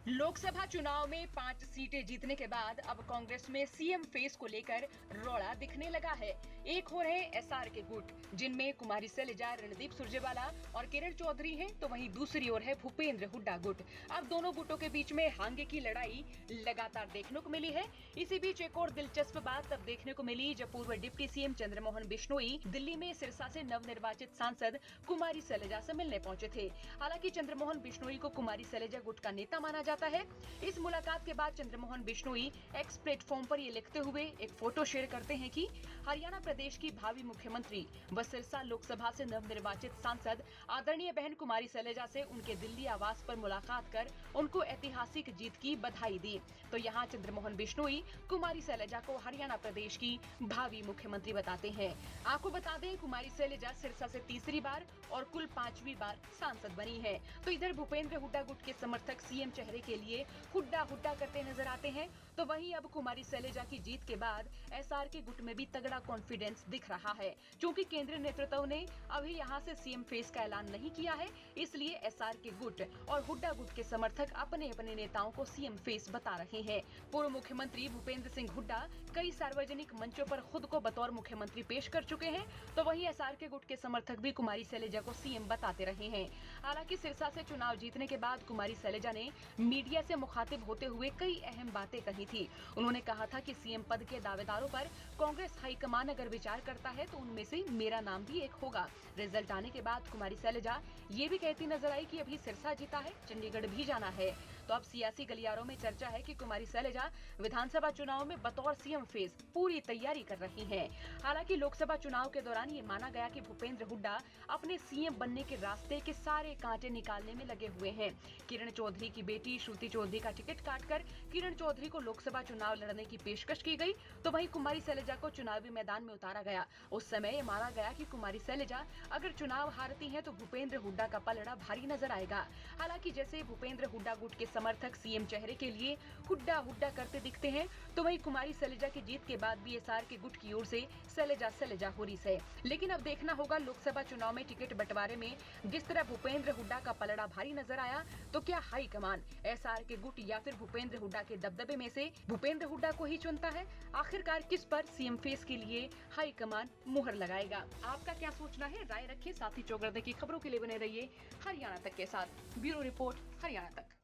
लोकसभा चुनाव में 5 सीटें जीतने के बाद अब कांग्रेस में सीएम फेस को लेकर रौला दिखने लगा है। एक ओर है एसआर के गुट, जिनमें कुमारी शैलजा, रणदीप सुरजेवाला और किरण चौधरी हैं, तो वहीं दूसरी ओर है भूपेंद्र हुड्डा गुट। अब दोनों गुटों के बीच में हांगे की लड़ाई लगातार देखने को मिली है। इसी बीच एक और दिलचस्प बात तब देखने को मिली जब पूर्व डिप्टी सीएम चंद्रमोहन बिश्नोई दिल्ली में सिरसा से नवनिर्वाचित सांसद कुमारी शैलजा से मिलने पहुंचे थे। हालांकि चंद्रमोहन बिश्नोई को कुमारी शैलजा गुट का नेता माना जाता है। इस मुलाकात के बाद चंद्रमोहन बिश्नोई एक्स प्लेटफॉर्म पर ये लिखते हुए एक फोटो शेयर करते हैं कि हरियाणा प्रदेश की भावी मुख्यमंत्री व सिरसा लोकसभा से नवनिर्वाचित सांसद आदरणीय बहन कुमारी शैलजा से उनके दिल्ली आवास पर मुलाकात कर उनको ऐतिहासिक जीत की बधाई दी। तो यहाँ चंद्रमोहन बिश्नोई कुमारी शैलजा को हरियाणा प्रदेश की भावी मुख्यमंत्री बताते हैं। आपको बता दें, कुमारी शैलजा सिरसा से तीसरी बार और कुल 5वीं बार सांसद बनी है। तो इधर भूपेंद्र हुड्डा गुट के समर्थक सीएम चेहरे के लिए हुड्डा हुड्डा करते नजर आते हैं, तो वहीं अब कुमारी शैलजा की जीत के बाद एसआर के गुट में भी तगड़ा कॉन्फिडेंस दिख रहा है। क्योंकि केंद्रीय नेतृत्व ने अभी यहां से सीएम फेस का ऐलान नहीं किया है, इसलिए एसआर के गुट और हुड्डा गुट के समर्थक अपने अपने नेताओं को सीएम फेस बता रहे हैं। पूर्व मुख्यमंत्री भूपेंद्र सिंह हुड्डा कई सार्वजनिक मंचों पर खुद को बतौर मुख्यमंत्री पेश कर चुके हैं, तो वहीं एसआर के गुट के समर्थक भी कुमारी शैलजा को सीएम बताते रहे हैं। हालांकि सिरसा से चुनाव जीतने के बाद कुमारी शैलजा ने मीडिया से मुखातिब होते हुए कई अहम बातें कही थी। उन्होंने कहा था कि सीएम पद के दावेदारों पर कांग्रेस हाईकमान अगर विचार करता है तो उनमें से मेरा नाम भी एक होगा। रिजल्ट आने के बाद कुमारी शैलजा ये भी कहती नजर आई कि अभी सिरसा जीता है, चंडीगढ़ भी जाना है। तो अब सियासी गलियारों में चर्चा है कि कुमारी शैलजा विधानसभा चुनाव में बतौर सीएम फेस पूरी तैयारी कर रही हैं। हालांकि लोकसभा चुनाव के दौरान ये माना गया कि भूपेंद्र हुड्डा अपने सीएम बनने के रास्ते के सारे कांटे निकालने में लगे हुए हैं। किरण चौधरी की बेटी श्रुति चौधरी का टिकट काटकर किरण चौधरी को लोकसभा चुनाव लड़ने की पेशकश की गई, तो वहीं कुमारी शैलजा को चुनावी मैदान में उतारा गया। उस समय ये माना गया कि कुमारी शैलजा अगर चुनाव हारती हैं तो भूपेंद्र हुड्डा का पलड़ा भारी नजर आएगा। हालांकि जैसे भूपेंद्र हुड्डा गुट के समर्थक सीएम चेहरे के लिए हुड्डा हुड्डा करते दिखते हैं, तो वहीं कुमारी शैलजा की जीत के बाद भी एसआर के गुट की ओर से शैलजा शैलजा हो रही है। लेकिन अब देखना होगा लोकसभा चुनाव में टिकट बंटवारे में जिस तरह भूपेंद्र हुड्डा का पलड़ा भारी नजर आया, तो क्या हाईकमान एसआर के गुट या फिर भूपेंद्र हुड्डा के दबदबे में से भूपेंद्र हुड्डा को ही चुनता है? आखिरकार किस पर सीएम फेस के लिए हाईकमान मुहर लगाएगा? आपका क्या सोचना है? राय रखिए। साथ ही चौगरदे की खबरों के लिए बने रहिए हरियाणा तक के साथ। ब्यूरो रिपोर्ट, हरियाणा तक।